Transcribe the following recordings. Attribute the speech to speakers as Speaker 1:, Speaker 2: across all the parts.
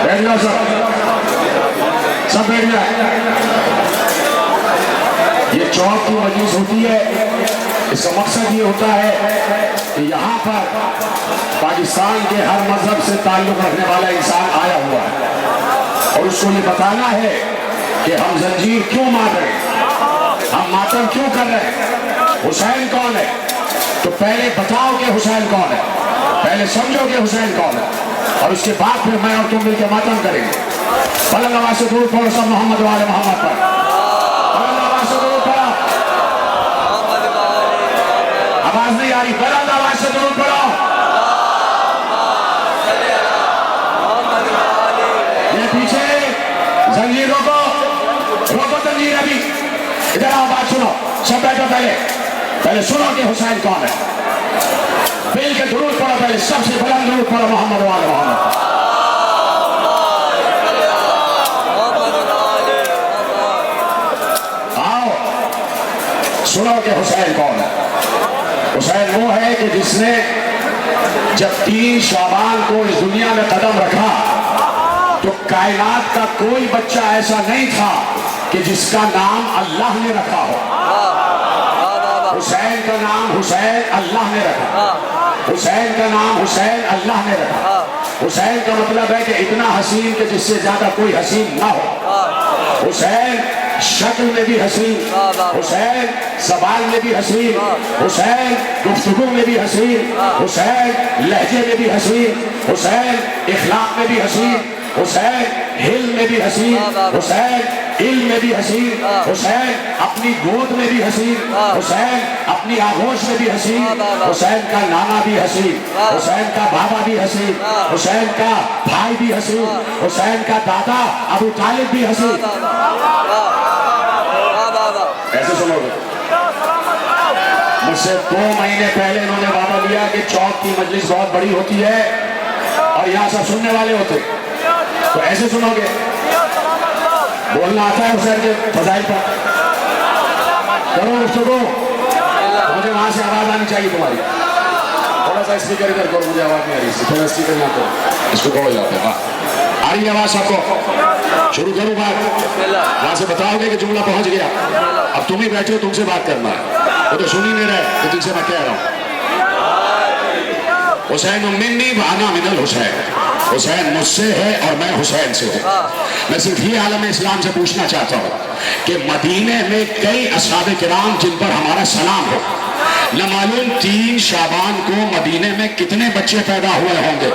Speaker 1: بیٹھ جاؤ سب بیٹھ جائیں. یہ چوک کی مجلس ہوتی ہے، اس کا مقصد یہ ہوتا ہے کہ یہاں پر پاکستان کے ہر مذہب سے تعلق رکھنے والا انسان آیا ہوا ہے اور اس کو یہ بتانا ہے کہ ہم زنجیر کیوں مار رہے ہیں، ہم ماتم کیوں کر رہے ہیں، حسین کون ہے. تو پہلے بتاؤ کہ حسین کون ہے، پہلے سمجھو کہ حسین کون ہے، اور اس کے بعد پھر میں اور تم مل کے ماتم کریں گے. بلند آواز سے درود پڑھو سب محمد و آل محمد پر. بلند آواز سے درود پڑھو. آواز نہیں آ رہی، بلند آواز سے درود پڑھو. یہ پیچھے زنجیر روکو، روکو زنجیر ابھی. ادھر آؤ، بات سنو، سب بیٹھو. پہلے سنو کہ حسین کون ہے. مل کے درود پڑھو، پہلے سب سے بلند درود پڑھو محمد و آل محمد. سنو کہ حسین کون ہے. حسین وہ ہے کہ جس نے جب 3 شعبان کو اس دنیا میں قدم رکھا تو کائنات کا کوئی بچہ ایسا نہیں تھا کہ جس کا نام اللہ نے رکھا ہو. حسین کا نام حسین اللہ نے رکھا. حسین کا نام حسین اللہ نے رکھا. حسین کا مطلب ہے کہ اتنا حسین کہ جس سے زیادہ کوئی حسین نہ ہو. حسین شکل میں بھی حسین، حسین زبان میں بھی حسین، حسین گفتگو میں بھی حسین، حسین لہجے میں بھی حسین، حسین اخلاق میں بھی حسین، حسین حلم میں بھی حسین، حسین علم میں بھی حسین، حسین اپنی گود میں بھی حسین، حسین اپنی آغوش میں بھی حسین، حسین کا نانا بھی حسین، حسین کا بابا بھی حسین، حسین کا بھائی بھی حسین، حسین کا دادا ابو طالب بھی حسین. ایسے سنو گے. مجھ سے 2 مہینے پہلے انہوں نے وعدہ لیا کہ چوک کی مجلس بہت بڑی ہوتی ہے اور یہاں سب سننے والے ہوتے. تو ایسے سنو گے. بولنا آتا ہے حسین کے فضائل پر. کرو گفتگو. مجھے وہاں سے آواز آنی چاہیے تمہاری. تھوڑا سا اسپیکر ادھر کرو، مجھے آواز نہیں آ رہی. تھوڑا اسپیکر یہاں کرو، اس کو کہو جاتے ہیں. آ رہی آواز سب کو؟ شروع کروں بات. وہاں سے بتاؤ گے کہ جملہ پہنچ گیا. اب تم ہی بیٹھے ہو، تم سے بات کرنا ہے. وہ تو سن ہی نہیں رہے کہ تم سے میں کہہ رہا ہوں. حسین منی وانا من الحسین. حسین مجھ سے ہے اور میں حسین سے ہوں. میں صرف یہ عالم اسلام سے پوچھنا چاہتا ہوں کہ مدینے میں کئی اصحاب کرام جن پر ہمارا سلام ہو، نہ معلوم 3 شعبان کو مدینے میں کتنے بچے پیدا ہوئے ہوں گے،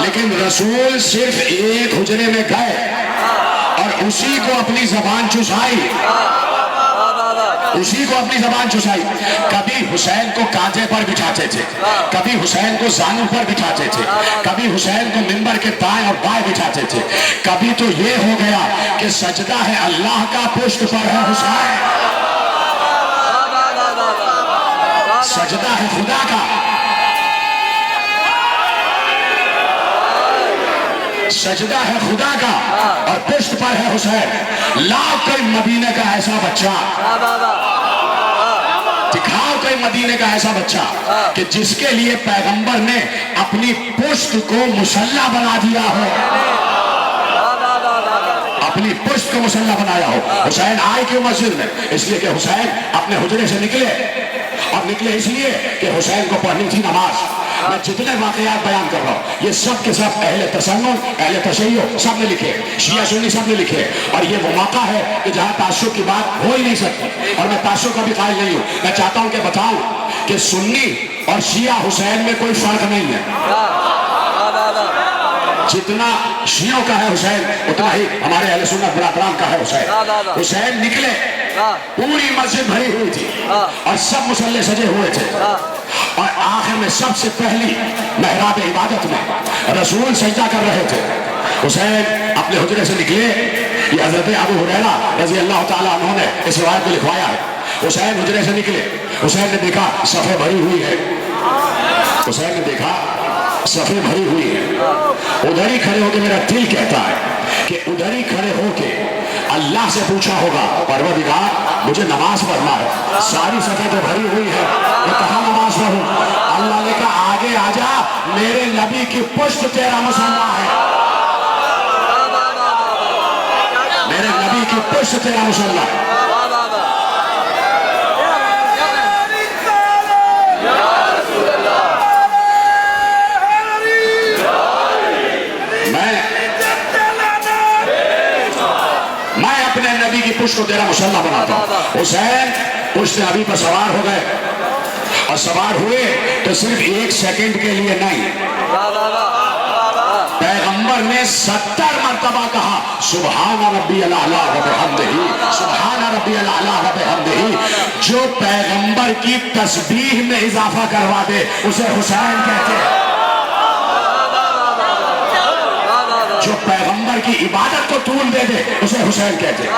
Speaker 1: لیکن رسول صرف ایک حجرے میں گئے اور اسی کو اپنی زبان چسائی، اسی کو اپنی زبان چسائی. کبھی حسین کو کانجے پر بٹھاتے تھے، کبھی حسین کو زانوں پر بٹھاتے تھے، کبھی حسین کو منبر کے دائیں اور بائیں بٹھاتے تھے. کبھی تو یہ ہو گیا کہ سجدہ ہے اللہ کا، پشت پر ہے حسین. سجدہ ہے خدا کا، سجدہ ہے خدا کا اور پشت پر ہے حسین. لاؤ کوئی مدینے کا ایسا بچہ، دکھاؤ کوئی مدینے کا ایسا بچہ کہ جس کے لیے پیغمبر نے اپنی پشت کو مسلح بنا دیا ہو، اپنی پشت کو مسلح بنایا ہو. حسین آئے کیوں مسجد میں؟ اس لیے کہ حسین اپنے حجرے سے نکلے، اور نکلے اس لیے کہ حسین کو پڑھنی تھی نماز. میں جتنے واقعات بیان کر رہا ہوں یہ سب کے سب اہل تسنن، اہل تشیع سب نے لکھے، شیعہ سنی سب نے لکھے. اور یہ وہ موقع ہے کہ جہاں تعصب کی بات ہو ہی نہیں سکتی، اور میں تعصب کا بھی قائل نہیں ہوں. میں چاہتا ہوں کہ بتاؤں کہ سنی اور شیعہ حسین میں کوئی فرق نہیں ہے. جتنا شیعوں کا ہے حسین اتنا ہی ہمارے اہل سنت برادران کا ہے حسین. حسین نکلے، پوری مسجد بھری ہوئی تھی اور سب مصلے سجے ہوئے تھے، اور آخر میں سب سے پہلی محراب عبادت میں رسول سجدہ کر رہے تھے. حسین اپنے حجرے سے نکلے. یہ حضرت ابو ہریرہ رضی اللہ تعالیٰ عنہ نے اس روایت کو لکھوایا ہے. حسین حجرے سے نکلے، حسین نے دیکھا صفیں بھری ہوئی ہے، حسین نے دیکھا صفیں بھری ہوئی ہے. ادھر ہی کھڑے ہو کے میرا دل کہتا ہے کہ ادھر ہی کھڑے ہو کے اللہ سے پوچھا ہوگا پروردگار مجھے نماز پڑھنا ہے، ساری صفیں تو بھری ہوئی ہے، میں کہاں نماز پڑھوں؟ اللہ نے کہا آگے آجا میرے نبی کی پشت تیرا مسلح ہے، میرے نبی کی پشت تیرا مسلح ہے۔ میں اپنے نبی کی پشت کو تیرا مسلح بناتا ہوں۔ حسین پشت نبی پر سوار ہو گئے، اور سوار ہوئے تو صرف 1 سیکنڈ کے لیے نہیں، پیغمبر نے 70 مرتبہ کہا سبحان ربی الاعلیٰ و بحمدہ، سبحان ربی الاعلیٰ و بحمدہ۔ جو پیغمبر کی تسبیح میں اضافہ کروا دے اسے حسین کہتے ہیں، جو پیغمبر کی عبادت کو طول دے دے اسے حسین کہتے ہیں،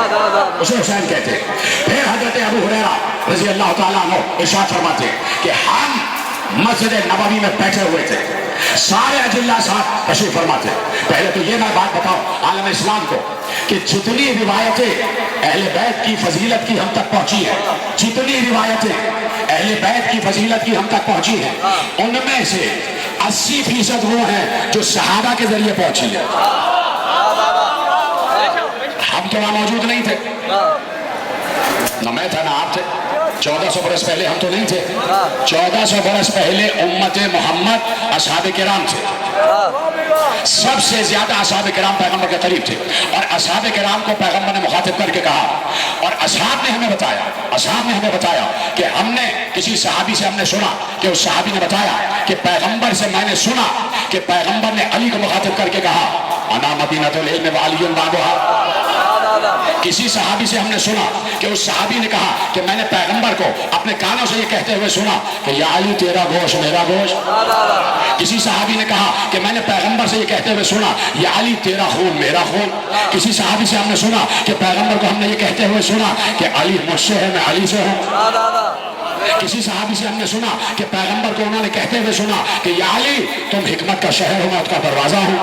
Speaker 1: اسے حسین کہتے ہیں۔ پھر حضرت ابو ہریرہ رضی اللہ تعالیٰ عنہ ارشاد فرماتے کہ ہم مسجد نبوی میں بیٹھے ہوئے تھے، سارے اجلاء ساتھ تشریف فرماتے۔ پہلے تو یہ میں بات بتاؤں عالم اسلام کو کہ جتنی روایتیں اہل بیت کی فضیلت کی ہم تک پہنچی ہیں، جتنی روایتیں اہل بیت کی فضیلت کی ہم تک پہنچی ہیں، ان میں سے 80% وہ ہیں جو صحابہ کے ذریعے پہنچی ہیں۔ ہم تو وہاں موجود نہیں تھے، نہ میں تھا نہ آپ تھے، 1400 برس پہلے ہم تو نہیں تھے۔ 1400 برس پہلے امت محمد اصحاب کرام تھے، سب سے زیادہ اصحاب کرام پیغمبر کے قریب تھے، اور اصحاب کرام کو پیغمبر نے مخاطب کر کے کہا، اور اصحاب نے ہمیں بتایا کہ ہم نے کسی صحابی سے ہم نے سنا کہ اس صحابی نے بتایا کہ پیغمبر سے میں نے سنا کہ پیغمبر نے علی کو مخاطب کر کے کہا انا مدینۃ العلم وعلی بابھا۔ کسی صحابی سے ہم نے سنا کہ اس صحابی نے کہا کہ میں نے پیغمبر کو اپنے کانوں سے یہ کہتے ہوئے سنا کہ یا علی تیرا گوشت میرا گوشت۔ کسی صحابی نے کہا کہ میں نے پیغمبر سے یہ کہتے ہوئے سنا یا علی تیرا خون میرا خون۔ کسی صحابی سے ہم نے سنا کہ پیغمبر کو ہم نے یہ کہتے ہوئے سنا کہ علی مجھ سے ہے میں علی سے ہوں۔ کسی صحابی سے ہم نے سنا کہ پیغمبر کو انہوں نے کہتے ہوئے سنا کہ یا علی تم حکمت کا شہر ہو میں اس کا دروازہ ہوں۔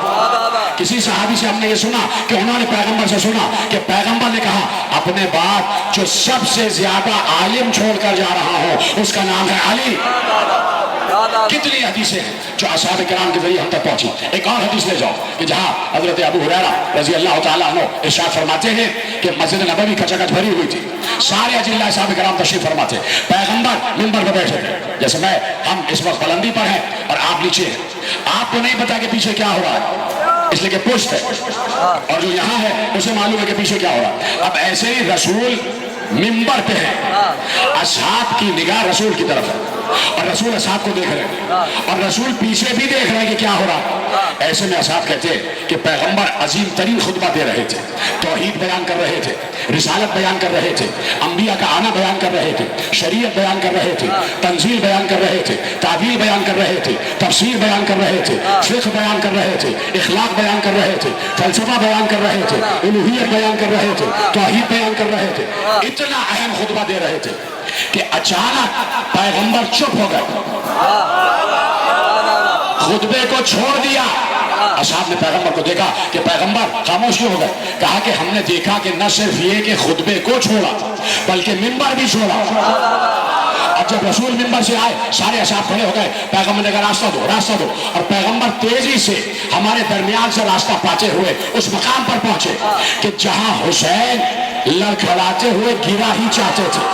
Speaker 1: کسی صحابی سے ہم نے یہ سنا کہ انہوں نے پیغمبر سے سنا کہ پیغمبر نے کہا اپنے بعد جو سب سے زیادہ عالم چھوڑ کر جا رہا ہوں اس کا نام ہے علی۔ کتنی حدیثیں ہیں جو اصحاب کرام کے ذریعے ہم تک پہنچی۔ ایک اور حدیث لے جاؤ کہ جہاں حضرت ابو ہریرہ رضی اللہ تعالیٰ عنہ ارشاد فرماتے ہیں کہ مسجد نبوی کچکچ بھری ہوئی تھی، سارے اجلاء اصحاب کرام تشریف فرماتے، پیغمبر منبر پر بیٹھے تھے، جیسے ہم اس وقت بلندی پر ہیں اور آپ نیچے ہیں، آپ کو نہیں پتا کہ پیچھے کیا ہو رہا ہے، اس لیے کہ پشت ہے، اور جو یہاں ہے اسے معلوم ہے کہ پیچھے کیا ہو رہا ہے۔ اب ایسے ہی رسول منبر پہ ہے، اصحاب کی نگاہ رسول کی طرف ہے، اور رسول اصحاب کو دیکھ رہے ہیں، اور رسول پیچھے بھی دیکھ رہے ہیں کہ کیا ہو رہا ہے۔ ایسے میں اصحاب کہتے ہیں کہ پیغمبر عظیم ترین خطبہ دے رہے تھے، توحید بیان کر رہے تھے، رسالت بیان کر رہے تھے، انبیاء کا آنا بیان کر رہے تھے، شریعت بیان کر رہے تھے، تنزیل بیان کر رہے تھے، تعبیر بیان کر رہے تھے، تفسیر بیان کر رہے تھے، فقہ بیان کر رہے تھے، اخلاق بیان کر رہے تھے، فلسفہ بیان کر رہے تھے، الوہیت بیان کر رہے تھے، توحید بیان کر رہے تھے۔ اتنا اہم خطبہ دے رہے تھے کہ اچانک پیغمبر چپ ہو گئے، خطبے کو چھوڑ دیا۔ اصحاب نے پیغمبر کو دیکھا کہ پیغمبر خاموش کیوں ہو گئے، کہا کہ ہم نے دیکھا کہ نہ صرف یہ کہ خطبے کو چھوڑا بلکہ منبر بھی چھوڑا۔ اب جب رسول منبر سے آئے سارے اصحاب کھڑے ہو گئے، پیغمبر نے کہا راستہ دو راستہ دو، اور پیغمبر تیزی سے ہمارے درمیان سے راستہ پاتے ہوئے اس مقام پر پہنچے کہ جہاں حسین لڑکھڑاتے ہوئے گرا ہی چاہتے تھے،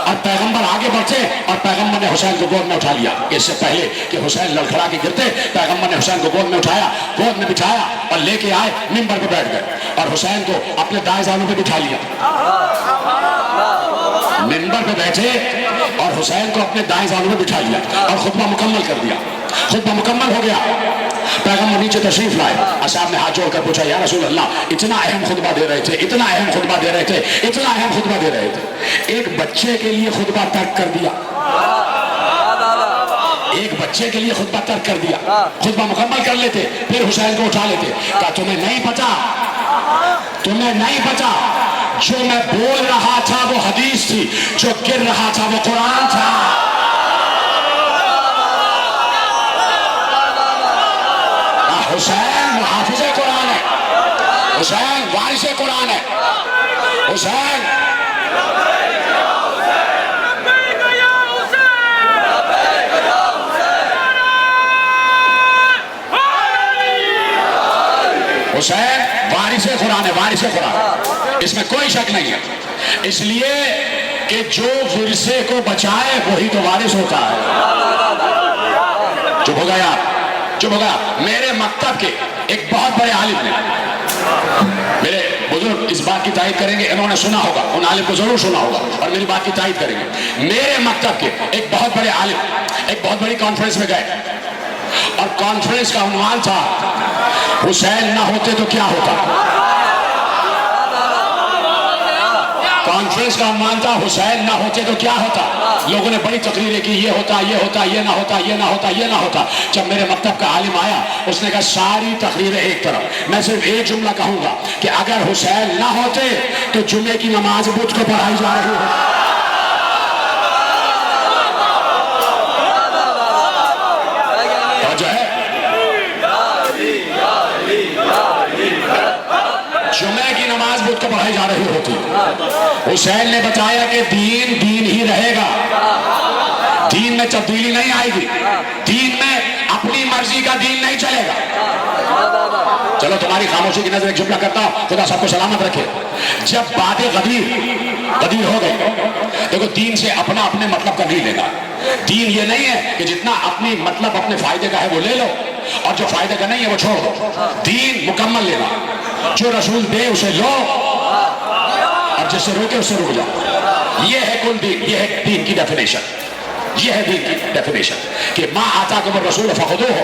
Speaker 1: اور پیغمبر آگے بڑھتے اور پیغمبر نے حسین کو گود میں اٹھا لیا۔ اس سے پہلے کہ حسین لڑکھڑا کے گرتے پیغمبر نے حسین کو گود میں اٹھایا، گود میں بٹھایا اور لے کے آئے منبر پہ بیٹھ گئے، اور حسین کو اپنے دائیں زانوں پہ بٹھا لیا۔ منبر پہ بیٹھے اور حسین کو اپنے دائیں زانوں پہ بٹھا لیا اور خطبہ مکمل کر دیا۔ خطبہ مکمل ہو گیا، پیغمبر نیچے تشریف لائے، اصحاب نے ہاتھ جوڑ کر پوچھا یا رسول اللہ اتنا اہم خطبہ دے رہے تھے، اتنا اہم خطبہ دے رہے تھے، اتنا اہم خطبہ دے رہے تھے، ایک بچے کے لیے خطبہ ترک کر دیا، ایک بچے کے لیے خطبہ ترک کر دیا، خطبہ مکمل کر لیتے پھر حسین کو اٹھا لیتے۔ کہا تمہیں نہیں پتا جو میں بول رہا تھا وہ حدیث تھی، جو گر رہا تھا وہ قرآن تھا۔ حسین حافظ قرآن ہے، حسین وارث قرآن ہے، حسین حسین وارث قرآن ہے، وارث قرآن، اس میں کوئی شک نہیں ہے، اس لیے کہ جو ورثے کو بچائے وہی تو وارث ہوتا ہے۔ چپ ہو گیا، چپ ہو گیا۔ میرے مکتب کے ایک بہت بڑے عالم نے، میرے بزرگ اس بات کی تائید کریں گے، انہوں نے سنا ہوگا، ان عالم کو ضرور سنا ہوگا اور میری بات کی تائید کریں گے۔ میرے مکتب کے ایک بہت بڑے عالم ایک بہت بڑی کانفرنس میں گئے اور کانفرنس کا عنوان تھا حسین نہ ہوتے تو کیا ہوتا۔ کانفرنس کا عنوان تھا حسین نہ ہوتے تو کیا ہوتا۔ لوگوں نے بڑی تقریریں کی، یہ ہوتا، یہ ہوتا، یہ نہ ہوتا، یہ نہ ہوتا، یہ نہ ہوتا۔ جب میرے مکتب کا عالم آیا اس نے کہا ساری تقریریں ایک طرف، میں صرف ایک جملہ کہوں گا کہ اگر حسین نہ ہوتے تو جمعے کی نماز بدھ کو پڑھائی جا رہی ہے۔ جو ہے جمعہ کی نماز بدھ کو پڑھائی جا رہی ہوتی۔ حسین نے بتایا کہ دین دین ہی رہے گا، دین میں تبدیلی نہیں آئے گی، دین میں اپنی مرضی کا دین نہیں چلے گا۔ چلو تمہاری خاموشی کی نظر ایک جملہ کرتا ہوں، خدا سب کو سلامت رکھے۔ جب باتیں غدیر ہو گئی، دیکھو دین سے اپنا اپنے مطلب کا نہیں لینا۔ دین یہ نہیں ہے کہ جتنا اپنی مطلب اپنے فائدے کا ہے وہ لے لو اور جو فائدے کا نہیں ہے وہ چھوڑ دو۔ دین مکمل لینا، جو رسول دے اسے لو اور جس سے روکے اس سے رک جاؤ۔ یہ ہے کل دین، یہ ہے دین کی ڈیفینیشن، یہ ہے دین کی ڈیفینیشن کہ ما آتاکم الرسول فخذوہ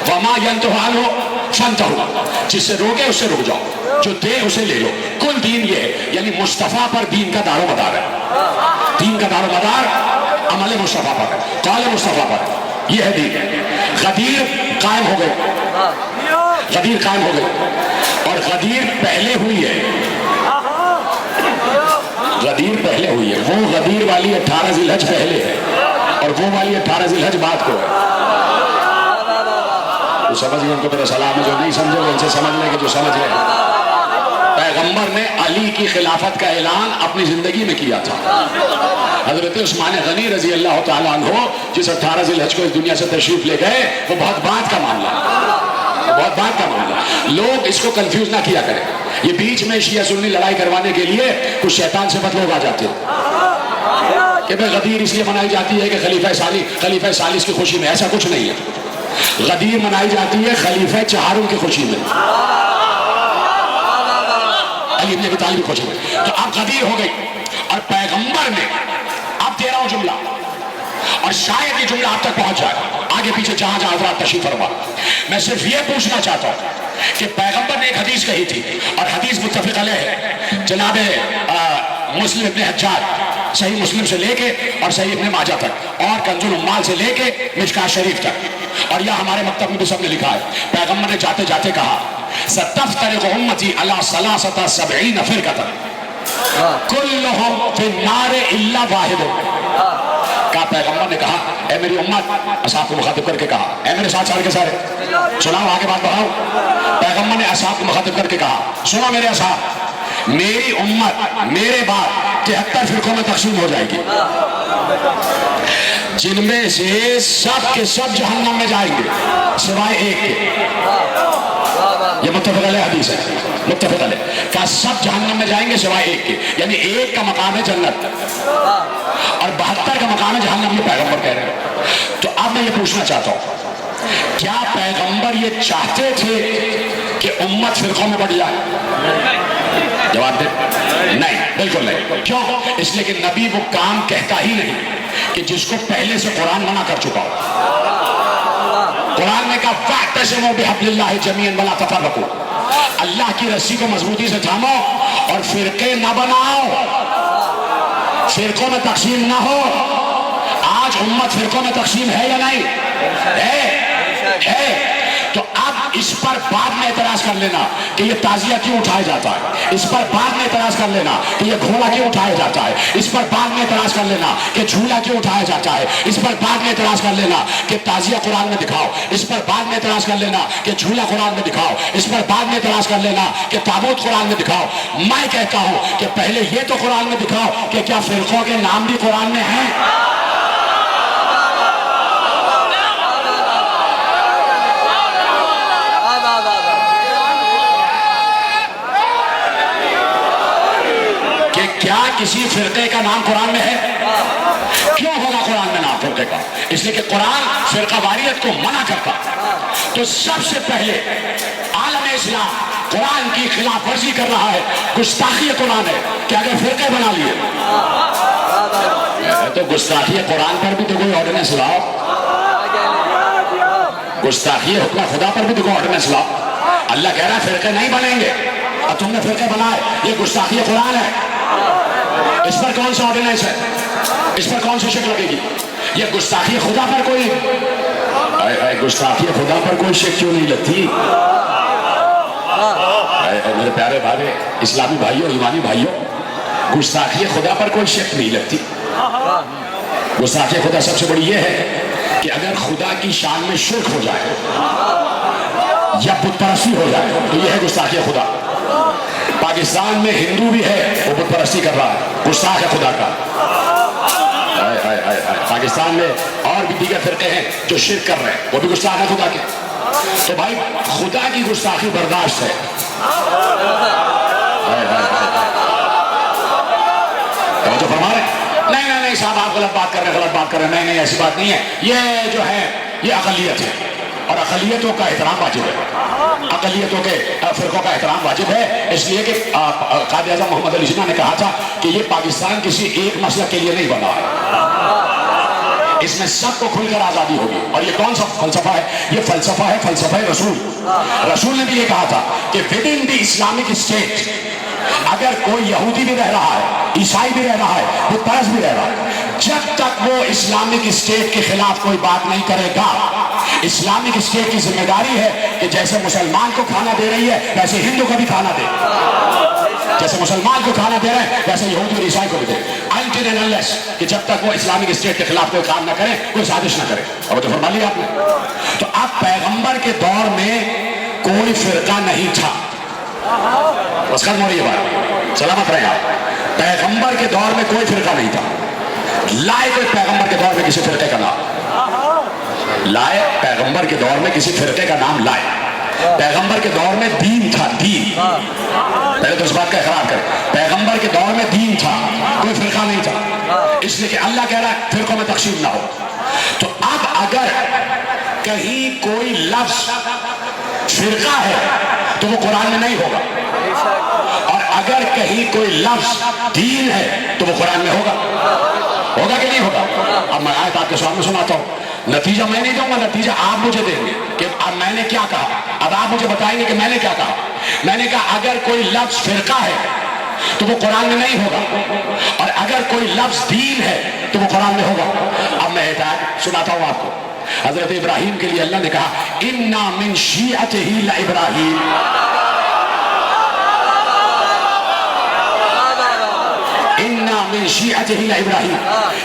Speaker 1: وما ینتہ عنہ فانتہوا، جس سے روکے اس سے رک جاؤ، جو دے اسے لے لو۔ کل دین یہ ہے، یعنی مصطفیٰ پر دین کا دار و مدار ہے، دین کا دار و مدار عمل مصطفیٰ پر ہے، قول مصطفیٰ پر ہے، یہ ہے دین۔ غدیر قائم ہو گئی، غدیر قائم ہو گئی اور غدیر پہلے ہوئی ہے، غدیر پہلے ہوئی ہے۔ وہ غدیر والی 18 ذی الحج پہلے ہے اور وہ والی 18 ذی الحج بعد کو ہے۔ تو سمجھ گئے ان کو میرا سلام ہے، جو نہیں سمجھے ان سے سمجھ لیں کہ جو سمجھ گئے۔ پیغمبر نے علی کی خلافت کا اعلان اپنی زندگی میں کیا تھا۔ حضرت عثمان غنی رضی اللہ تعالیٰ عنہ جس 18 ذی الحج کو اس دنیا سے تشریف لے گئے، وہ بہت بعد کا معاملہ، بہت بعد کا معاملہ۔ لوگ اس کو کنفیوز نہ کیا کریں، یہ بیچ میں شیعہ سنی لڑائی کروانے کے لیے کچھ شیطان سے بد لوگ آ جاتے ہیں کہ بھئی غدیر اس لیے منائی جاتی ہے کہ خلیفہ ثالث کی خوشی میں، ایسا کچھ نہیں ہے۔ غدیر منائی جاتی ہے خلیفہ چہاروں کی خوشی میں، علی ابن ابی طالب کی خوشی میں۔ تو اب غدیر ہو گئی اور پیغمبر نے، اب دے رہا ہوں جملہ اور شاید یہ جملہ آپ تک پہنچ جائے، آگے پیچھے جہاں جہاں حضرات تشریف فرما۔ میں صرف یہ پوچھنا چاہتا ہوں کہ پیغمبر نے ایک حدیث کہی تھی اور حدیث متفق علیہ ہے، جناب مسلم ابن حجاج صحیح مسلم سے لے کے اور صحیح ابن ماجہ تک اور کنز العمال سے لے کے مشکاۃ شریف تک، اور یہ ہمارے مکتب میں بھی سب نے لکھا ہے۔ پیغمبر نے جاتے جاتے کہا ستفترق امتی علی ثلاثۃ سبعین فرقۃ کلہم فی النار الا واحد۔ کہا پیغمبر نے کہا اے میری امت، اصحاب کو مخاطب کر کے کہا، اے میرے ساتھ سارے کے سارے سناؤ، آگے بات بڑھاؤ۔ پیغمبر نے اصحاب کو مخاطب کر کے کہا سنو میرے اصحاب، میری امت میرے بعد 73 فرقوں میں تقسیم ہو جائے گی، جن میں سے سب کے سب جہنم میں جائیں گے سوائے ایک کے۔ یہ متفق علیہ حدیث ہے، متفق علیہ، کہ سب جہنم میں جائیں گے سوائے ایک کے، یعنی ایک کا مقام ہے جنت اور 72 کا مقام ہے جہنم، یہ پیغمبر کہہ رہے ہیں۔ تو اب میں یہ پوچھنا چاہتا ہوں، کیا پیغمبر یہ چاہتے تھے کہ امت فرقوں میں بڑھ جائے؟ جواب دے نہیں، بالکل نہیں۔ کیوں؟ اس لیے کہ نبی وہ کام کہتا ہی نہیں کہ جس کو پہلے سے قرآن منع کر چکا ہو۔ قرآن نے کہا فاعتصموا بحبل اللہ جمیعا ولا تفرقوا، اللہ کی رسی کو مضبوطی سے تھامو اور فرقے نہ بناؤ، فرقوں میں تقسیم نہ ہو۔ آج امت فرقوں میں تقسیم ہے یا نہیں؟ ہے۔ تو اب اس پر بعد میں اعتراض کر لینا کہ یہ تعزیہ کیوں اٹھایا جاتا ہے، اس پر بعد میں اعتراض کر لینا کہ یہ گھوڑا کیوں اٹھایا جاتا ہے، اس پر بعد میں اعتراض کر لینا کہ جھولا کیوں اٹھایا جاتا ہے، اس پر بعد میں اعتراض کر لینا کہ تعزیہ قرآن میں دکھاؤ، اس پر بعد میں اعتراض کر لینا کہ جھولا قرآن میں دکھاؤ، اس پر بعد میں اعتراض کر لینا کہ تابوت قرآن میں دکھاؤ۔ میں کہتا ہوں کہ پہلے یہ تو قرآن میں دکھاؤ کہ کیا فرقوں کے نام بھی قرآن میں ہیں۔ کسی فرقے کا نام قرآن میں ہے؟ کیوں ہوگا قرآن میں نام فرقے کا؟ اس لیے کہ قرآن فرقہ واریت کو منع کرتا. تو سب سے پہلے عالم اسلام قرآن کی خلاف ورزی کر رہا ہے. گستاخی قرآن ہے کہ اگر فرقے بنا لیے تو گستاخی قرآن پر بھی تو کوئی آرڈیننس لاؤ, گستاخی حکم خدا پر بھی تو کوئی آرڈیننس لاؤ. اللہ کہہ رہا ہے فرقے نہیں بنیں گے اور تم نے فرقے بنائے, یہ گستاخی قرآن ہے. اس پر کون سا آرڈیننس ہے؟ اس پر کون سی شک لگے گی؟ یہ گستاخی خدا پر کوئی گستاخی خدا پر کوئی شک کیوں نہیں لگتی؟ میرے پیارے بھائی اسلامی بھائیوں ایمانی بھائیوں, گستاخی خدا پر کوئی شک نہیں لگتی. گستاخی خدا سب سے بڑی یہ ہے کہ اگر خدا کی شان میں شرک ہو جائے یا بت پرستی ہو جائے تو یہ ہے گستاخی خدا. پاکستان میں ہندو بھی ہے, وہ بت پرستی کر رہا ہے, گستاخ ہے خدا کا. پاکستان میں اور بھی دیگر فرقے ہیں جو شرک کر رہے ہیں, وہ بھی گستاخ ہے خدا کے. تو بھائی خدا کی گستاخی برداشت ہے. تو فرما رہے نہیں صاحب آپ غلط بات کر رہے ہیں, غلط بات کر رہے ہیں. نہیں ایسی بات نہیں ہے. یہ جو ہے یہ اقلیت ہے اور اقلیتوں کا احترام واجب ہے. اقلیتوں کے فرقوں کا احترام واجب ہے, اس لیے کہ قائد اعظم محمد علی جناح نے کہا تھا کہ یہ پاکستان کسی ایک مسلک کے لیے نہیں بنا ہے, اس میں سب کو کھل کر آزادی ہوگی. اور یہ کون سا فلسفہ ہے؟ یہ فلسفہ ہے فلسفہ رسول. رسول نے بھی یہ کہا تھا کہ with in the Islamic state اگر کوئی یہودی بھی رہ رہا ہے, عیسائی بھی رہ رہا ہے, بت پرست بھی رہ رہا ہے, جب تک وہ اسلامک اسٹیٹ کے خلاف کوئی بات نہیں کرے گا, اسلامک اسٹیٹ کی ذمہ داری ہے کہ جیسے مسلمان کو کھانا دے رہی ہے ویسے ہندو کو بھی کھانا دے, جیسے مسلمان کو کھانا دے رہے ہیں ویسے یہودی اور عیسائی کو بھی دے, until and unless کہ جب تک وہ اسلامک اسٹیٹ کے خلاف کوئی کام نہ کرے, کوئی سازش نہ کرے. اور تو فرما لیا آپ نے. تو اب پیغمبر کے دور میں کوئی فرقہ نہیں تھا, بس ختم ہو رہی ہے بات, سلامت رہے آپ. پیغمبر کے دور میں کوئی فرقہ نہیں تھا. لائے کوئی پیغمبر کے دور میں کسی فرقے کا نام لائے, پیغمبر کے دور میں کسی فرقے کا نام لائے. پیغمبر کے دور میں دین تھا, دین. پہلے تو اس بات کا اقرار کریں, پیغمبر کے دور میں دین تھا, کوئی فرقہ نہیں تھا. اس لیے کہ اللہ کہہ رہا ہے فرقوں میں تقسیم نہ ہو. تو اب اگر کہیں کوئی لفظ فرقہ ہے تو وہ قرآن میں نہیں ہوگا, اور اگر کہیں کوئی لفظ دین ہے تو وہ قرآن میں ہوگا. ہوگا کہ نہیں ہوگا؟ اب میں آیت آپ کے سامنے سناتا ہوں. نتیجہ میں نہیں دوں گا, نتیجہ آپ مجھے دیں گے کہ اب میں نے کیا کہا. اب آپ مجھے بتائیں گے کہ میں نے کیا کہا. میں نے کہا اگر کوئی لفظ فرقہ ہے تو وہ قرآن میں نہیں ہوگا, اور اگر کوئی لفظ دین ہے تو وہ قرآن میں ہوگا. اب میں ہدایت سناتا ہوں آپ کو. حضرت ابراہیم کے لیے اللہ نے کہا اِنَّا مِن شِیعَتِهِ لَإِبْرَاہِیم, اِنَّا مِن شِیعَتِهِ لَإِبْرَاہِیم,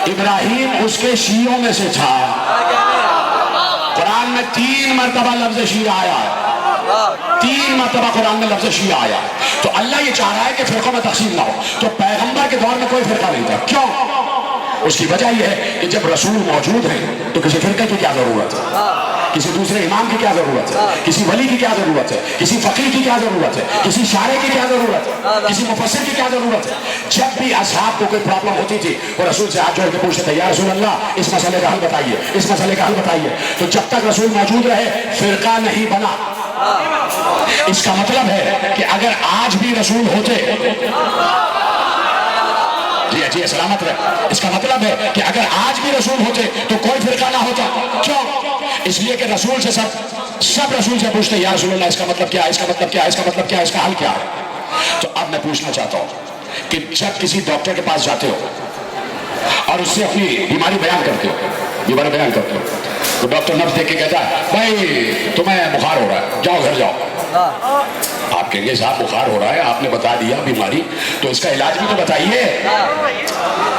Speaker 1: ابراہیم اس کے شیعوں میں سے تھا. قرآن میں 3 مرتبہ لفظ شیعہ آیا ہے, 3 مرتبہ قرآن میں لفظ شیعہ آیا. تو اللہ یہ چاہ رہا ہے کہ فرقوں میں تقسیم نہ ہو. تو پیغمبر کے دور میں کوئی فرقہ نہیں تھا. کیوں؟ اس کی وجہ یہ ہے کہ جب رسول موجود ہیں تو کسی فرقے کی کیا ضرورت ہے, کسی دوسرے امام کی کیا ضرورت ہے, کسی ولی کی کیا ضرورت ہے, کسی فقیر کی کیا ضرورت ہے, کسی شاعر کی کیا ضرورت ہے, کسی مفسر کی کیا ضرورت ہے. جب بھی اصحاب کو کوئی پرابلم ہوتی تھی وہ رسول سے ہاتھ جوڑ کے پوچھتے تھے یا رسول اللہ اس مسئلے کا حل بتائیے, اس مسئلے کا حل بتائیے. تو جب تک رسول موجود رہے فرقہ نہیں بنا. اس کا مطلب ہے کہ اگر آج بھی رسول ہوتے, جی سلامت رہے, اس کا مطلب ہے کہ اگر آج بھی رسول ہوتے تو کوئی فرقہ نہ ہوتا. کیوں؟ اس لیے کہ رسول سے سب رسول سے پوچھتے یا رسول اللہ اس کا مطلب کیا ہے, اس کا مطلب کیا ہے, اس کا مطلب کیا ہے, اس کا حل کیا ہے. تو اب میں پوچھنا چاہتا ہوں کہ جب کسی ڈاکٹر کے پاس جاتے ہو اور اس سے اپنی بیماری بیان کرتے ہو تو ڈاکٹر نبض دیکھ کے کہتا ہے بھائی تمہیں بخار ہو رہا ہے, جاؤ گھر جاؤ. آپ کہیں گے صاحب بخار ہو رہا ہے, آپ نے بتا دیا بیماری, تو اس کا علاج بھی تو بتائیے,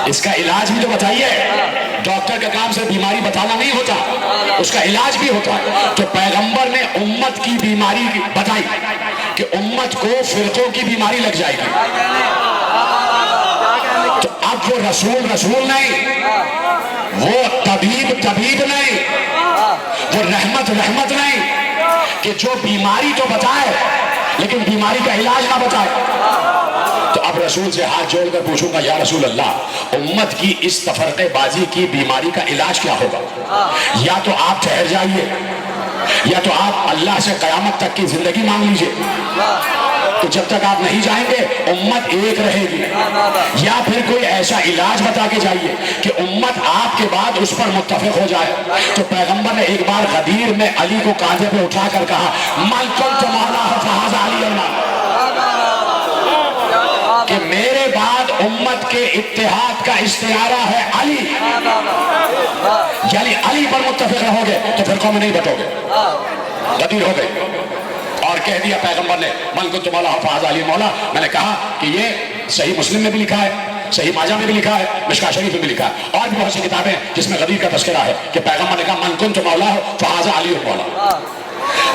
Speaker 1: اس کا علاج بھی تو بتائیے. ڈاکٹر کا کام صرف بیماری بتانا نہیں ہوتا, اس کا علاج بھی ہوتا ہے. تو پیغمبر نے امت کی بیماری بتائی کہ امت کو فرقوں کی بیماری لگ جائے گی. تو اب وہ رسول نہیں, وہ طبیب نہیں, وہ رحمت نہیں کہ جو بیماری تو بتائے لیکن بیماری کا علاج نہ بتائے. تو اب رسول سے ہاتھ جوڑ کر پوچھوں گا یا رسول اللہ امت کی اس تفرقے بازی کی بیماری کا علاج کیا ہوگا؟ یا تو آپ ٹھہر جائیے یا تو آپ اللہ سے قیامت تک کی زندگی مانگ لیجئے. تو جب تک آپ نہیں جائیں گے امت ایک رہے گی. یا پھر کوئی ایسا علاج بتا کے جائیے کہ امت آپ کے بعد اس پر متفق ہو جائے. تو پیغمبر نے ایک بار غدیر میں علی کو کاندھے پہ اٹھا کر کہا من کنت مولاہ فہذا علی اللہ، کہ میرے بعد امت کے اتحاد کا استعارہ ہے علی. یعنی علی پر متفق رہو گے تو فرقوں میں نہیں بٹو گے. غدیر ہو گئی اور کہہ دیا پیغمبر نے من کنت مولا فہذا علی مولا. میں نے کہا کہ یہ صحیح مسلم میں بھی لکھا ہے، صحیح ماجہ میں بھی لکھا ہے، مشکاۃ شریف میں بھی لکھا ہے، اور بھی بہت سی کتابیں جس میں غدیر کا تذکرہ ہے کہ پیغمبر نے کہا من کنت مولا فہذا علی مولا.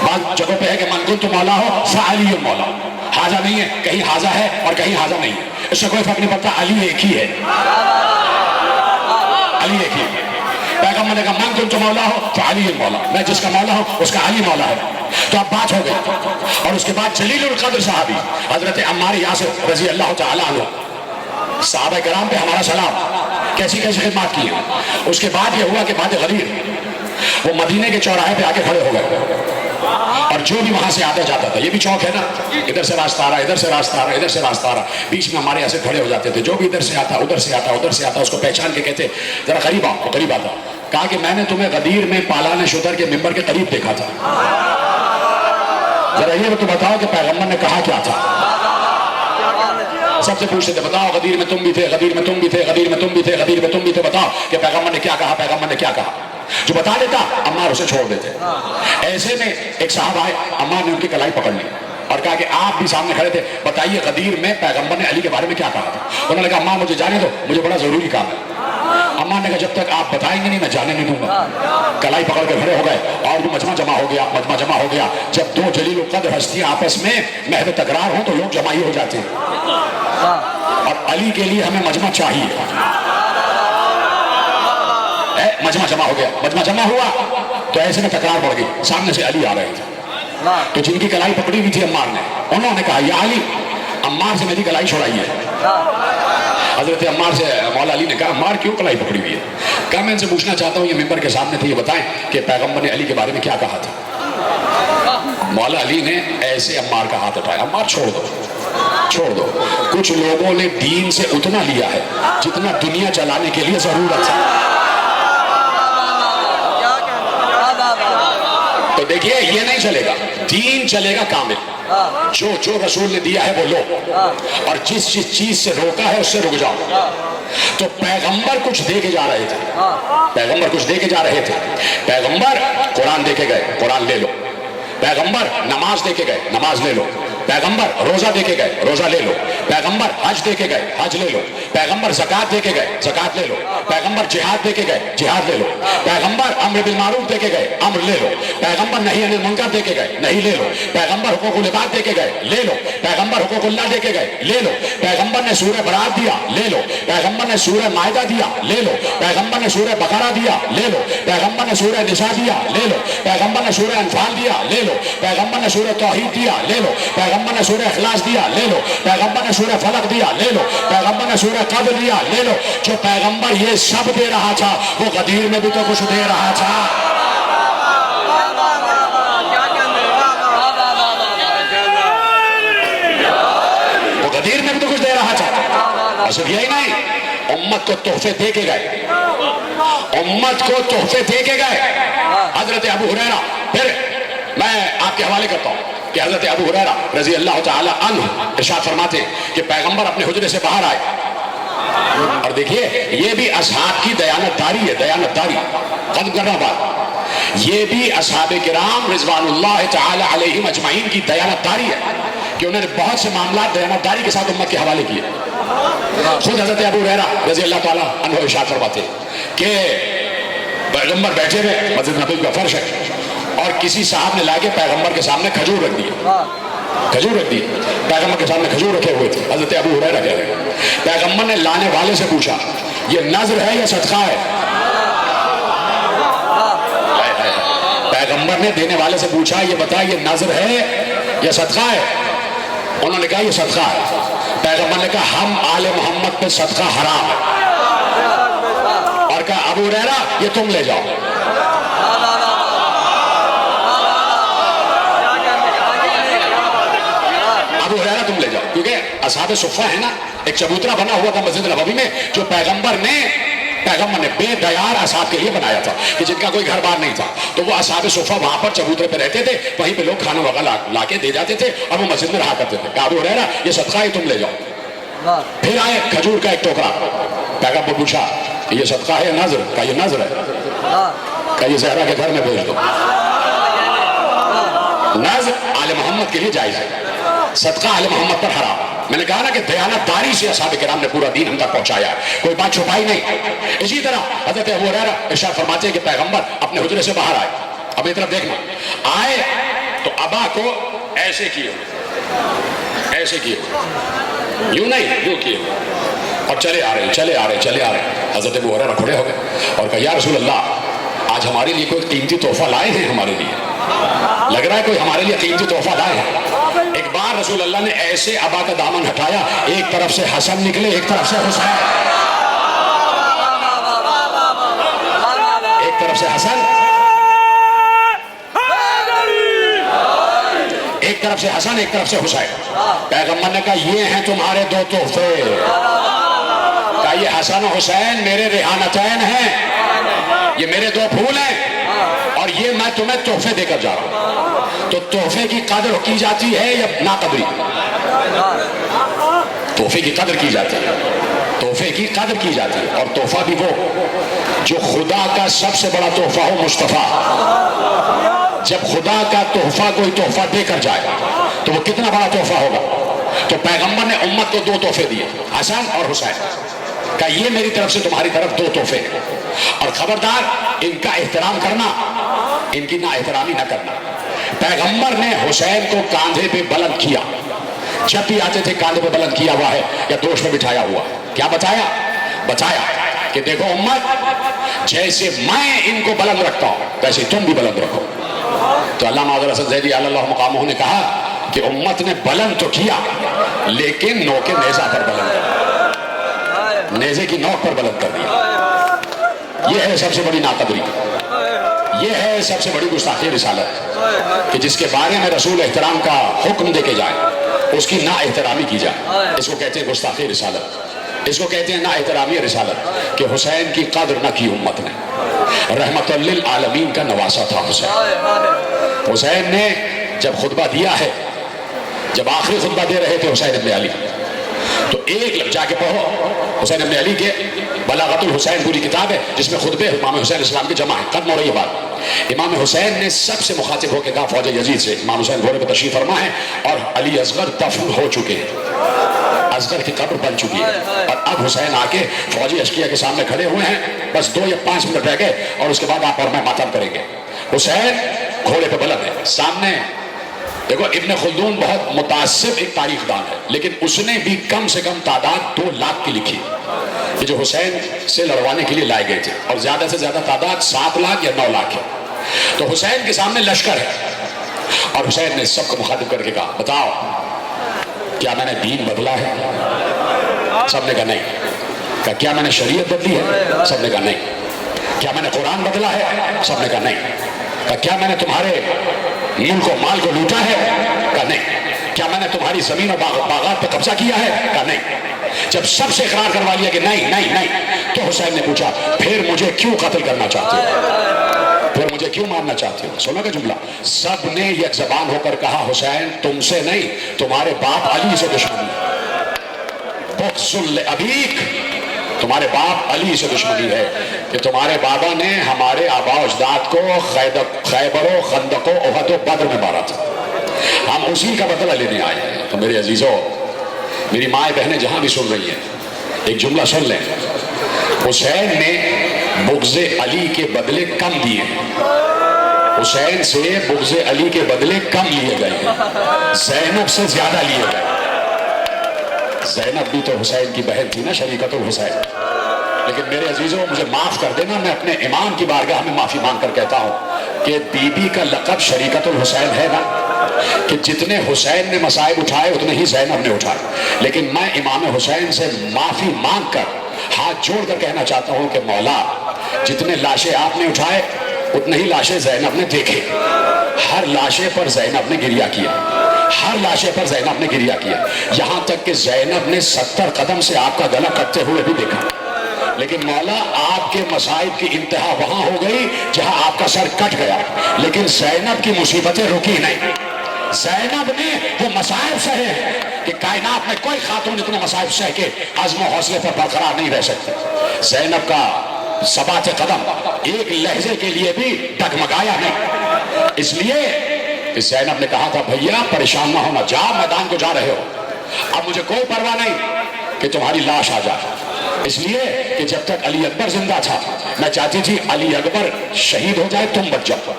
Speaker 1: بعض جگہوں پہ ہے کہ من کنت مولا فعلی مولا. حاضہ نہیں ہے، کہیں حاضہ ہے اور کہیں حاضہ نہیں ہے، اس سے کوئی فرق نہیں پڑتا، علی ایک ہی ہے. علی ایک ہی ہے. پیغمبر نے کہا من کنت مولا فعلی مولا، میں جس کا مولا ہوں اس کا علی مولا ہے. تو اب بات ہو گئی. اور اس کے بعد جلیل القدر صحابی حضرت عمار یاسر رضی اللہ تعالی عنہ، صحابہ کرام پہ ہمارا سلام، کیسی کیسی خدمات کی ہیں. اس کے بعد یہ ہوا کہ بعد غدیر وہ مدینے کے چوراہے پہ آ کے کھڑے ہو گئے، اور جو بھی وہاں سے آتا جاتا تھا، یہ بھی چوک ہے نا، ادھر سے راستہ آ رہا، ادھر سے راستہ آ رہا، ادھر سے راستہ آ رہا، بیچ میں ہمارے ایسے کھڑے ہو جاتے تھے. جو بھی ادھر سے آتا ادھر سے آتا ادھر سے آتا، اس کو پہچان کے کہتے ذرا قریب آؤ. قریب آتا، کہا کہ میں نے تمہیں غدیر میں پالان شتر کے ممبر کے قریب دیکھا تھا، ذرا یہ تو بتاؤ کہ پیغمبر نے کہا کیا تھا. سب سے پوچھتے تھے بتاؤ غدیر میں تم بھی تھے، غدیر میں تم بھی تھے، غدیر میں تم بھی تھے، غدیر میں تم بھی تھے، بتاؤ کہ پیغمبر نے کیا کہا، پیغمبر نے کیا کہا. جو بتا دیتا عمار اسے چھوڑ دیتے. ایسے میں ایک صاحب آئے، عمار نے ان کی کلائی پکڑ لی اور کہا کہ آپ بھی سامنے کھڑے تھے، بتائیے غدیر میں پیغمبر نے علی کے بارے میں کیا کہا تھا. انہوں نے کہا عمار مجھے جانے دو، مجھے بڑا ضروری کام ہے. عمار نے کہا جب تک آپ بتائیں گے نہیں میں جانے نہیں دوں گا. کلائی پکڑ کے کھڑے ہو گئے اور وہ مجمع جمع ہو گیا. مجمع جمع ہو گیا جب دو جلیل القدر ہستیاں آپس میں محض تکرار ہوں تو لوگ جمع ہی ہو جاتے ہیں. اور علی کے لیے ہمیں مجمع چاہیے. مجمع جمع ہو گیا، مجمع جمع ہوا تو ایسے میں تکرار بڑھ گئی. سامنے سے علی آ رہے تھے تو جن کی کلائی پکڑی ہوئی تھی عمار نے، انہوں نے کہا یا علی عمار سے میری کلائی چھوڑائیے. حضرت عمار سے مولا علی نے کہا عمار کیوں کلائی پکڑی ہوئی ہے؟ کہا میں ان سے پوچھنا چاہتا ہوں، یہ ممبر کے سامنے تھے، یہ بتائیں کہ پیغمبر نے علی کے بارے میں کیا کہا تھا. مولا علی نے ایسے عمار کا ہاتھ اٹھایا، عمار چھوڑ دو چھوڑ دو. کچھ لوگوں نے دین سے اتنا لیا ہے جتنا دنیا چلانے کے لیے ضرورت ہے. تو دیکھیے یہ نہیں چلے گا، دین چلے گا کامل. جو رسول نے دیا ہے وہ لو، اور جس چیز سے روکا ہے اس سے رک جاؤ. تو پیغمبر کچھ دے کے جا رہے تھے، پیغمبر کچھ دے کے جا رہے تھے. پیغمبر قرآن دے کے گئے، قرآن لے لو. پیغمبر نماز دے کے گئے، نماز لے لو. پیغمبر روزہ دے کے گئے، روزہ لے لو. پیغمبر حج دے کے گئے، حج لے لو. پیغمبر زکات دے کے گئے، زکات لے لو. پیغمبر جہاد دے کے گئے، جہاد لے لو. پیغمبر امر بالمعروف دے کے گئے، امر لے لو. پیغمبر نہی عن المنکر دے کے گئے، نہیں لے لو. پیغمبر حقوق العباد دے کے گئے، لے لو. پیغمبر حقوق اللہ دے کے گئے، لے لو. پیغمبر نے سورہ برات دیا، لے لو. پیغمبر نے سورہ مائدہ دیا، لے لو. پیغمبر نے سورہ بقرہ دیا، لے لو. پیغمبر نے سورہ نساء دیا، لے لو. پیغمبر نے سورہ انفال دیا، لے لو. پیغمبر نے سورہ توحید دیا، لے لو. پیغمبر نے سورہ اخلاص دیا، لے لو. پیغمبر نے سورہ فلق دیا، لے لو. پیغمبر نے سورہ قدر دیا، لے لو. جو پیغمبر یہ سب دے رہا تھا وہ غدیر میں بھی تو کچھ دے رہا تھا. وہ غدیر میں بھی تو کچھ دے رہا تھا. اور صرف یہی نہیں، امت کو تحفے دے کے گئے، امت کو تحفے دے کے گئے. حضرت ابو ہریرہ، پھر میں آپ کے حوالے کرتا ہوں کہ حضرت ابو ہریرہ رضی اللہ تعالی عنہ ارشاد فرماتے ہیں کہ پیغمبر اپنے حجرے سے باہر آئے. اور دیکھیے یہ بھی اصحاب کی دیانتداری ہے، دیانتداری قدم کرنا بات. یہ بھی اصحاب کرام رضوان اللہ تعالی علیہم اجمعین کی دیانتداری ہے کہ انہوں نے بہت سے معاملات دیانتداری کے ساتھ امت کے حوالے کیے. خود حضرت ابو ہریرہ رضی اللہ تعالی عنہ ارشاد فرماتے ہیں کہ پیغمبر بیٹھے ہوئے، مسجد نبوی کا فرش ہے، اور کسی صاحب نے لا کے پیغمبر کے سامنے کھجور رکھ دی، کھجور رکھ دی. پیغمبر کے سامنے کھجور رکھے ہوئے تھے. حضرت ابو ہریرہ کہہ رہے ہیں پیغمبر نے لانے والے سے پوچھا یہ نذر ہے یا صدقہ ہے؟ پیغمبر نے دینے والے سے پوچھا یہ بتا یہ نذر ہے یا صدقہ ہے؟ انہوں نے کہا یہ صدقہ ہے. پیغمبر نے کہا ہم آل محمد پہ صدقہ حرام ہے، اور کہا ابو ہریرہ یہ تم لے جاؤ۔ ابو ہریرہ تم لے جاؤ، کیونکہ اصحاب صفہ ہے نا، ایک چبوترا بنا ہوا تھا مسجد نبوی میں جو پیغمبر نے بے دیار اصحاب کے لیے بنایا تھا کہ جن کا کوئی گھر بار نہیں تھا، تو وہ اصحاب صفہ وہاں پر چبوترے پہ رہتے تھے، وہیں پہ لوگ کھانا وغیرہ لا کے دے جاتے تھے اور وہ مسجد میں رہا کرتے تھے۔ ابو ہریرہ یہ صدقہ ہے تم لے جاؤ۔ پھر آئے کھجور کا ایک ٹوکرا، پیغمبر پوچھا کہ یہ صدقہ ہے یا نذر؟ کہا یہ نذر ہے، کہا یہ زہرا کے گھر میں بھیج دو۔ نذر آل محمد کے لیے جائز ہے، صدقہ آل محمد پر حرام۔ میں نے کہا نا کہ دیانتداری سے اصحاب کرام نے پورا دین ہم تک پہنچایا ہے، کوئی بات چھپائی نہیں۔ اسی طرح حضرت ابو ہریرہ ارشاد فرماتے ہیں کہ پیغمبر اپنے حجرے سے باہر آئے، اب ایک طرف دیکھنا، آئے تو ابا کو ایسے کیے ہوئے، ایسے کیے ہوئے، یوں نہیں یوں کیے ہوئے، اور چلے آ رہے۔ حضرت ابو ہریرہ کھڑے ہو گئے اور کہا یا رسول اللہ آج ہمارے لیے کوئی قیمتی تحفہ لائے ہیں، ہمارے لیے لگ رہا ہے کوئی ہمارے لیے قیمتی تحفہ لائے ہیں۔ ایک بار رسول اللہ نے ایسے ابا کا دامن ہٹایا، ایک طرف سے حسن نکلے ایک طرف سے حسین، ایک طرف سے حسن ایک طرف سے حسن ایک طرف سے حسین۔ پیغمبر نے کہا یہ ہیں تمہارے دو تحفے، کہا یہ حسن و حسین میرے ریحانتین ہیں، یہ میرے دو پھول ہیں، اور یہ میں تمہیں تحفے دے کر جا رہا ہوں۔ تو تحفے کی قدر کی جاتی ہے یا ناقدری؟ تحفے کی قدر کی جاتی ہے، تحفے کی قدر کی جاتی ہے، اور تحفہ بھی وہ جو خدا کا سب سے بڑا تحفہ ہو، مصطفیٰ۔ جب خدا کا تحفہ کوئی تحفہ دے کر جائے تو وہ کتنا بڑا تحفہ ہوگا۔ تو پیغمبر نے امت کو دو تحفے دیے، حسن اور حسین، کہ یہ میری طرف سے تمہاری طرف دو تحفے ہیں، اور خبردار ان کا احترام کرنا، ان کی نا احترامی نہ کرنا۔ پیغمبر نے حسین کو کاندھے پہ بلند کیا، جب بھی آتے تھے کاندھے پہ بلند کیا ہوا ہے یا دوش پہ بٹھایا ہوا، کیا بتایا کہ دیکھو امت، جیسے میں ان کو بلند رکھتا ہوں ویسے تم بھی بلند رکھو۔ تو علامہ عبد الحسن زیدی علی اللہ مقامہ نے کہا کہ امت نے بلند تو کیا لیکن نوک نیزہ پر بلند کر، نیزے کی نوک پر بلند کر دیا۔ یہ ہے سب سے بڑی ناقدری، یہ ہے سب سے بڑی گستاخی رسالت، کہ جس کے بارے میں رسول احترام کا حکم دے کے جائے اس کی نا احترامی کی جائے۔ اس کو کہتے ہیں گستاخی رسالت، اس کو کہتے ہیں نا احترامی رسالت، کہ حسین کی قدر نہ کی امت نے۔ رحمت للعالمین کا نواسہ تھا حسین۔ حسین نے جب خطبہ دیا ہے، جب آخری خطبہ دے رہے تھے حسین ابن علی، تو ایک جا کے پڑھو حسین ابن علی کے بلاغت الحسین پوری کتاب ہے جس میں خطبے امام حسین اسلام کے جمع ہیں، ختم ہو رہی ہے بات۔ امام حسین نے سب سے مخاطب ہو کے کہا فوج یزید سے، امام حسین گھوڑے پہ تشریف فرما ہے اور علی اصغر دفن ہو چکے ہیں، اصغر کی قبر بن چکی ہے، اور اب حسین آ کے فوجی اشقیہ کے سامنے کھڑے ہوئے ہیں، بس 2 یا 5 منٹ رہ گئے اور اس کے بعد آپ اور میں ماتم کریں گے۔ حسین گھوڑے پہ بلند ہے، سامنے دیکھو ابن خلدون بہت متعصب ایک تاریخ دان ہے، لیکن اس نے بھی کم سے کم تعداد 2 لاکھ کی لکھی کہ جو حسین سے لڑوانے کے لیے لائے گئے تھے، اور زیادہ سے زیادہ تعداد 7 لاکھ یا 9 لاکھ ہے۔ تو حسین کے سامنے لشکر ہے، اور حسین نے سب کو مخاطب کر کے کہا بتاؤ کیا میں نے دین بدلا ہے؟ سب نے کہا نہیں۔ کہا کیا میں نے شریعت بدلی ہے؟ سب نے کہا نہیں۔ کیا میں نے قرآن بدلا ہے؟ سب نے کہا نہیں۔ کہا کیا میں نے تمہارے ملک و مال کو لوٹا ہے؟ کہا نہیں۔ کیا میں نے تمہاری زمین و باغات پہ قبضہ کیا ہے؟ کہا نہیں۔ جب سب سے اقرار کروا لیا کہ نہیں نہیں نہیں، تو حسین نے پوچھا پھر مجھے کیوں قتل کرنا چاہتے ہو، پھر مجھے کیوں مارنا چاہتے ہو؟ سنا کا جملہ، سب نے یک زبان ہو کر کہا حسین تم سے نہیں، تمہارے باپ علی سے دشمنی ہے، بغض لابیک، تمہارے باپ علی سے دشمنی ہے، کہ تمہارے بابا نے ہمارے آباء و اجداد کو خیبر و خندق و احد و بدر میں مارا تھا، ہم اسی کا بدلہ لینے آئے ہیں۔ تو میرے عزیزوں، میری مائیں بہنیں جہاں بھی سن رہی ہیں، ایک جملہ سن لیں، حسین نے بغض علی کے بدلے کم دیے، حسین سے بغض علی کے بدلے کم لیے گئے ہیں، زینب سے زیادہ لیے گئے۔ زینب بھی تو حسین کی بہن تھی نا، شریکت الحسین۔ لیکن میرے عزیزوں مجھے معاف کر دینا، میں اپنے امام کی بارگاہ میں معافی مانگ کر کہتا ہوں کہ بی بی کا لقب شریکت الحسین ہے نا، کہ جتنے حسین نے مصائب اٹھائے اتنے ہی زینب نے اٹھائے، لیکن میں امام حسین سے معافی مانگ کر ہاتھ جوڑ کر کہنا چاہتا ہوں کہ مولا جتنے لاشیں آپ نے اٹھائے اتنے ہی لاشیں زینب نے دیکھے، ہر لاشے پر زینب نے گریہ کیا، ہر لاشے پر زینب نے گریہ کیا، یہاں تک کہ زینب نے 70 قدم سے آپ کا گلا کٹتے ہوئے بھی دیکھا، لیکن مولا آپ کے مصائب کی انتہا وہاں ہو گئی جہاں آپ کا سر کٹ گیا، لیکن زینب کی مصیبتیں رکی نہیں۔ زینب نے وہ مصائب سہے کہ کائنات میں کوئی خاتون اتنے مصائب سہ کے عزم و حوصلے پر برقرار نہیں رہ سکتے۔ زینب کا ثبات قدم ایک لہجے کے لیے بھی ڈگمگایا نہیں، اس لیے کہ زینب نے کہا تھا بھیا پریشان نہ ہونا، جا میدان کو جا رہے ہو، اب مجھے کوئی پرواہ نہیں کہ تمہاری لاش آ جائے، اس لیے کہ جب تک علی اکبر زندہ تھا میں چاہتی تھی علی اکبر شہید ہو جائے تم بچ جاؤ،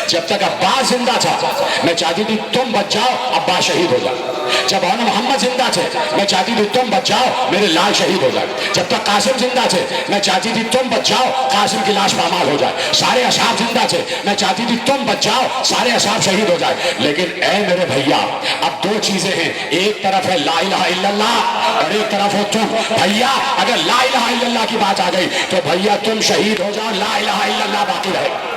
Speaker 1: جب تک عباس زندہ تھا میں چاہتی تھی تم بچ جاؤ عباس شہید ہو جائے، جب آن محمد زندہ تھے میں چاہتی تھی تم بچ جاؤ میرے لال شہید ہو جائے، جب تک قاسم زندہ تھے میں چاہتی تھی تم بچ جاؤ قاسم کی لاش پامال ہو جائے، سارے اصحاب زندہ تھے میں چاہتی تھی تم بچ جاؤ سارے اصحاب شہید ہو جائے، لیکن اے میرے بھیا اب دو چیزیں ہیں، ایک طرف ہے لا الہ الا اللہ اور ایک طرف ہو تم، بھیا اگر لا الہ الا اللہ کی بات آ گئی تو بھیا تم شہید ہو جاؤ، لا الہ الا اللہ باقی رہے گا،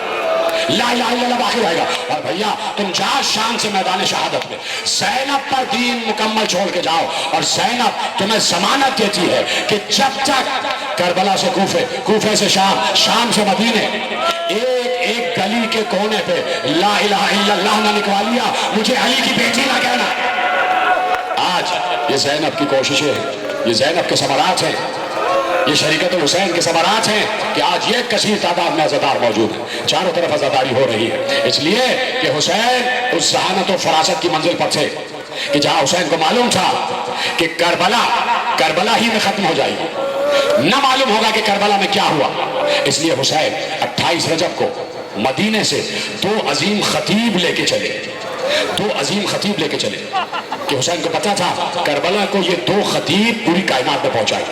Speaker 1: لا الہ الا اللہ باقی رہے گا، اور بھیا تم جا شان سے میدان شہادت میں زینب پر دین مکمل چھوڑ کے جاؤ، اور زینب تمہیں ضمانت دیتی ہے کہ جب تک کربلا سے کوفے، کوفے سے شام، شام سے مدینے، ایک ایک گلی کے کونے پہ لا الہ الا اللہ نہ نکوا لیا مجھے علی کی بیٹی نہ کہنا۔ آج یہ زینب کی کوششیں ہیں، یہ زینب کے ثمرات ہیں، یہ شریکت الحسین کے ثمرات ہیں کہ آج یہ کثیر تعداد میں عزادار موجود ہیں، چاروں طرف عزاداری ہو رہی ہے، اس لیے کہ حسین اس ذہانت و فراست کی منزل پر تھے کہ جہاں حسین کو معلوم تھا کہ کربلا ہی میں ختم ہو جائے گی، نہ معلوم ہوگا کہ کربلا میں کیا ہوا، اس لیے حسین 28 رجب کو مدینے سے دو عظیم خطیب لے کے چلے، دو عظیم خطیب لے کے چلے کہ حسین کو پتا تھا کربلا کو یہ دو خطیب پوری کائنات میں پہنچائے،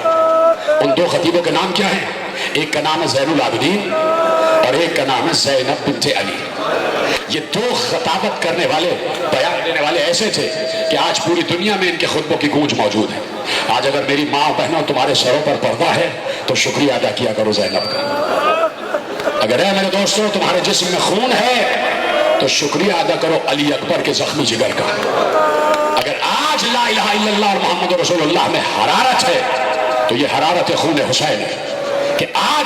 Speaker 1: ان دو خطیبوں کے نام کیا ہیں؟ ایک کا نام ہے زین العابدین اور ایک کا نام ہے زینب بنت علی، یہ دو خطابت کرنے والے، بیان دینے والے ایسے تھے کہ آج پوری دنیا میں ان کے خطبوں کی گونج موجود ہے۔ آج اگر میری ماں بہنوں تمہارے سروں پر پردہ ہے تو شکریہ ادا کیا کرو زینب کا، اگر ہے میرے دوستوں تمہارے جسم میں خون ہے تو شکریہ ادا کرو علی اکبر کے زخمی جگر کا، اگر آج لا الہ الا اللہ اور محمد رسول اللہ میں حرارت ہے تو یہ حرارت خون حسین ہے کہ آج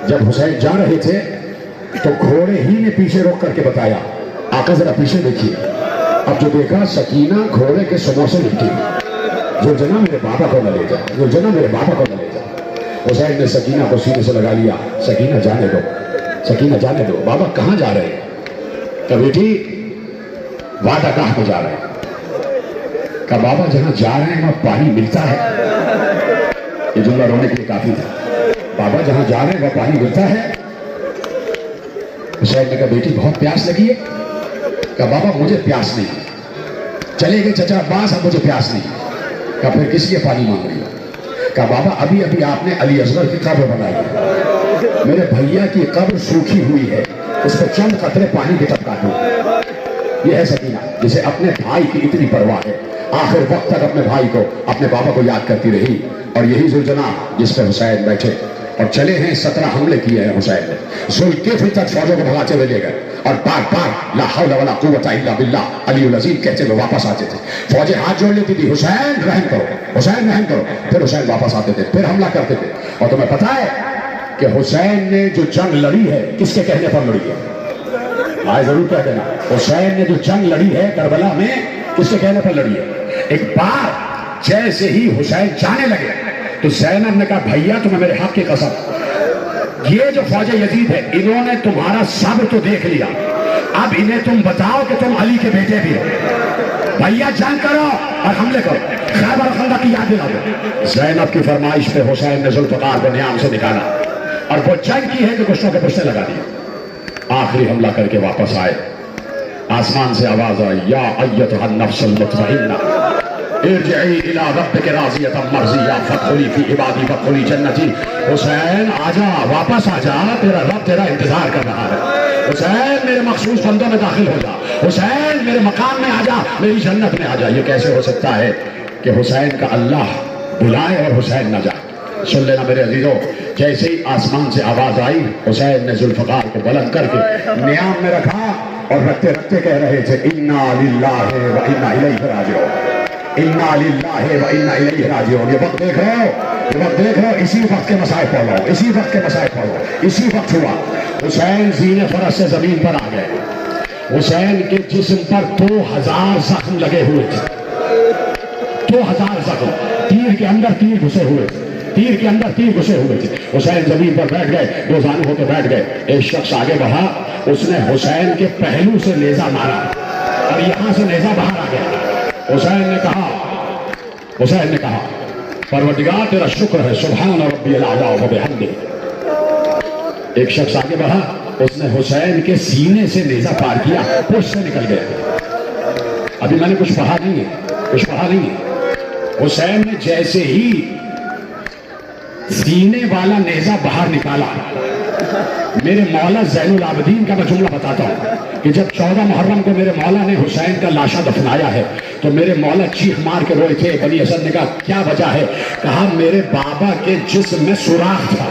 Speaker 1: جب حسین جا رہے تھے تو گھوڑے ہی نے پیچھے روک کر کے بتایا آقا ذرا پیچھے دیکھیے، اب جو دیکھا سکینہ گھوڑے کے سموں سے نکلی، جو جنا میرے بابا کو نہ لے جا، جو جنا میرے بابا کو نہ لے جا، حسین نے سکینہ کو سینے سے لگا لیا، سکینہ جانے دو، سکینہ جانے دو، بابا کہاں جا رہے ہیں؟ کہ بیٹی وعدہ گاہ کو جا رہے ہیں، کہ بابا جہاں جا رہے ہیں وہاں پانی ملتا ہے، یہ جملہ رونے کے لیے کافی تھا، بابا جہاں جا رہے ہیں وہاں پانی ملتا ہے۔ حسین نے کہا بیٹی بہت پیاس لگی ہے؟ کہا بابا مجھے پیاس نہیں، چلے گئے چچا عباس اب مجھے پیاس نہیں، کہا پھر کس لیے پانی مانگ رہی ہو؟ کہا بابا ابھی ابھی آپ نے علی اصغر کی قبر بنائی ہے، میرے بھیا کی قبر سوکھی ہوئی ہے، اس پہ چند قطرے پانی بھی ٹپکا دو۔ یہ ہے سکینہ جسے اپنے بھائی کی اتنی پرواہ ہے، آخر وقت تک اپنے بھائی کو، اپنے بابا کو یاد کرتی رہی، اور یہی ذوالجناح جس پہ حسین بیٹھے اور چلے ہیں 17 حملے کیے ہیں حسین نے، ذوالکفل تک فوجوں کو بھگاتے ہوئے لے گئے، اور بار بار لا حول ولا قوت الا باللہ علی العظیم کہتے ہوئے واپس آتے تھے، فوجیں ہاتھ جوڑ لیتی تھی حسین رحم کرو، حسین رحم کرو، پھر حسین واپس آتے تھے، پھر حملہ کرتے تھے، اور تمہیں پتا ہے کہ حسین نے جو جنگ لڑی ہے کس کے کہنے پر لڑی ہے؟ آئے ضرور کہہ دینا، حسین نے جو جنگ لڑی ہے کربلا میں کس کے کہنے پر لڑی ہے؟ ایک بار جیسے ہی حسین جانے لگے تو زینب نے کہا بھیا تمہیں میرے حق کی قسم، یہ جو فوج یزید ہے انہوں نے تمہارا صبر تو دیکھ لیا، اب انہیں تم بتاؤ کہ تم علی کے بیٹے بھی ہو، بھیا جنگ کرو اور حملے کرو، خیبر خندق کی یاد دلا دو۔ زینب کی فرمائش پہ حسین نے ذوالفقار کو نیام سے نکالا اور وہ جنگ کی ہے کہ کشتوں کے پشتے لگا دیا، آخری حملہ کر کے واپس آئے، آسمان سے آواز آئی یا ایتھا النفس المطمئنہ ارجعی الی ربک راضیۃ مرضیہ فادخلی فی عبادی وادخلی جنتی، حسین آجا واپس آجا، تیرا رب تیرا انتظار کر رہا ہے، حسین میرے مخصوص بندوں میں داخل ہو جا، حسین میرے مقام میں آ جا، میری جنت میں آ جا۔ یہ کیسے ہو سکتا ہے کہ حسین کا اللہ بلائے اور حسین نہ جائے؟ سن لینا میرے عزیزوں، جیسے ہی آسمان سے آواز آئی، حسین نے ذوالفقار کو بلند کر کے نیام میں رکھا اور رکھتے رکھتے کہہ رہے تھے انا للہ و انا الیہ راجعون، انا للہ و انا الیہ راجعون۔ یہ وقت دیکھ رہے ہو، یہ وقت دیکھ رہے ہو، اسی وقت کے مسائل پڑھ رہا ہوں، اسی وقت کے مسائل پڑھ رہا ہوں، اسی وقت ہوا۔ حسین زین فرس سے زمین پر آ گئے، حسین کے جسم پر 2000 زخم لگے ہوئے تھے، 2000 زخم، تیر کے اندر تیر گھسے ہوئے تھے، تیر کے اندر تیر گھسے ہوئے تھے۔ حسین زمین پر بیٹھ گئے، دو زانو ہو کے بیٹھ گئے۔ ایک شخص آگے بڑھا، اس نے حسین کے پہلو سے نیزہ مارا اور یہاں سے نیزہ باہر آ گیا۔ حسین نے کہا پروردگار تیرا شکر ہے، سبحان ربی الاعلی و بحمدہ۔ ایک شخص آگے بڑھا، اس نے حسین کے سینے سے نیزہ پار کیا، پشت سے نکل گیا۔ ابھی میں نے کچھ پڑھا نہیں ہے، حسین نے جیسے ہی سینے والا نیزہ باہر نکالا، میرے مولا زین العابدین کا میں جملہ بتاتا ہوں کہ جب 14 محرم کو میرے مولا نے حسین کا لاشا دفنایا ہے تو میرے مولا چیخ مار کے روئے تھے۔ بنی اسد نے کہا کیا وجہ ہے؟ کہا میرے بابا کے جسم میں سوراخ تھا،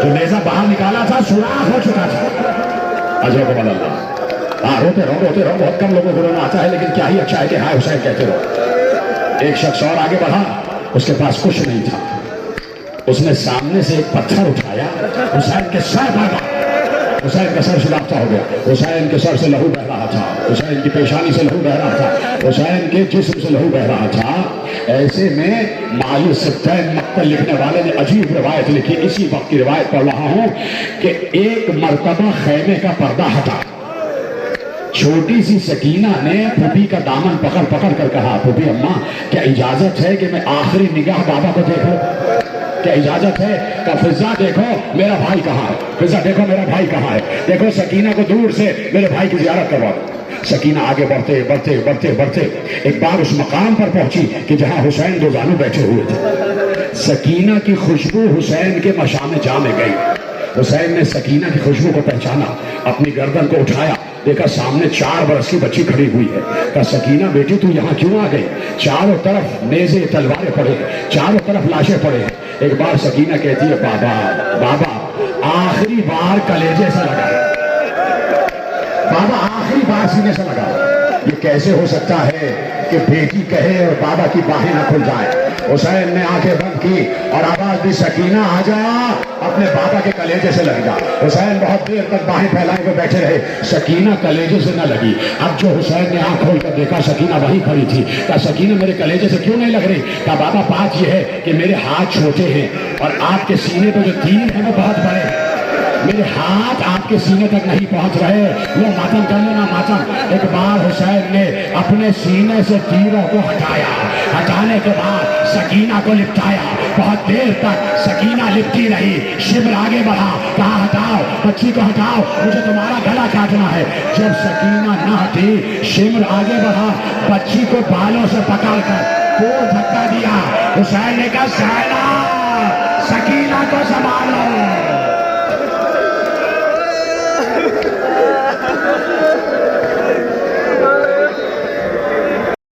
Speaker 1: جو نیزہ باہر نکالا تھا سوراخ ہو چکا تھا۔ عجب اللہ، روتے رہو، بہت کم لوگوں کو رونا آتا ہے، لیکن کیا ہی اچھا ہے کہ ہائے حسین کہتے رہو۔ ایک شخص اور آگے بڑھا، اس کے پاس کچھ نہیں تھا، اس نے سامنے سے ایک پتھر اٹھایا، حسین کے سر مارا، حسین کا سر شلافتہ ہو گیا، حسین کے سر سے لہو بہ رہا تھا، حسین کی پیشانی سے لہو بہ رہا تھا، حسین کے جسم سے لہو بہ رہا تھا۔ ایسے میں معلی سبتین مقتل لکھنے والے نے عجیب روایت لکھی، اسی وقت کی روایت پڑھ رہا ہوں کہ ایک مرتبہ خیمے کا پردہ ہٹا، چھوٹی سی سکینہ نے پھوپھی کا دامن پکڑ پکڑ کر کہا پھوپھی اماں کیا اجازت ہے کہ میں آخری نگاہ بابا کو دیکھوں؟ کیا اجازت ہے؟ کہ فضا دیکھو میرا بھائی کہاں ہے، فضا دیکھو میرا بھائی کہاں ہے، دیکھو سکینہ کو دور سے میرے بھائی کی زیارت کروا دو۔ سکینہ آگے بڑھتے ایک بار اس مقام پر پہنچی کہ جہاں حسین دو زانو بیٹھے ہوئے تھے۔ سکینہ کی خوشبو حسین کے مشام جاں میں گئی، حسین نے سکینہ کی خوشبو کو پہچانا، اپنی گردن کو اٹھایا، دیکھا سامنے 4 برس کی بچی کھڑی ہوئی ہے۔ کہا سکینہ بیٹی تو یہاں کیوں آ گئی؟ چاروں طرف نیزے تلواریں پڑے، چاروں طرف لاشیں پڑے۔ ایک بار سکینہ کہتی ہے بابا آخری بار کلیجے سے لگا، بابا آخری بار سینے سے لگا۔ یہ کیسے ہو سکتا ہے کہ بیٹی کہے اور بابا کی باہیں نہ کھل جائیں؟ حسین نے آنکھیں بند کی اور آواز دی سکینہ آ جا، اپنے بابا کے کلیجے سے لگ جا۔ حسین بہت دیر تک باہیں پھیلائے ہوئے بیٹھے رہے، سکینہ کلیجے سے نہ لگی۔ اب جو حسین نے آنکھ کھول کر دیکھا سکینہ وہیں کھڑی تھی۔ کہا سکینہ میرے کلیجے سے کیوں نہیں لگ رہی؟ کہا بابا بات یہ ہے کہ میرے ہاتھ چھوٹے ہیں اور آپ کے سینے پہ جو تیر ہیں وہ بہت بڑے ہیں، میرے ہاتھ آپ کے سینے تک نہیں پہنچ رہے، وہ ماتم کر لینا ماتم۔ ایک بار حسین نے اپنے سینے سے تیروں کو ہٹایا، ہٹانے کے بعد سکینہ کو لپٹایا، بہت دیر تک سکینہ لپٹی رہی۔ شبر آگے بڑھا، کہا ہٹاؤ بچی کو، ہٹاؤ مجھے تمہارا گلا کاٹنا ہے۔ جب سکینہ نہ ہٹی، شبر آگے بڑھا، بچی کو بالوں سے پکڑ کر دور دھکا دیا۔ حسین نے کہا سکینہ کو سنبھالو۔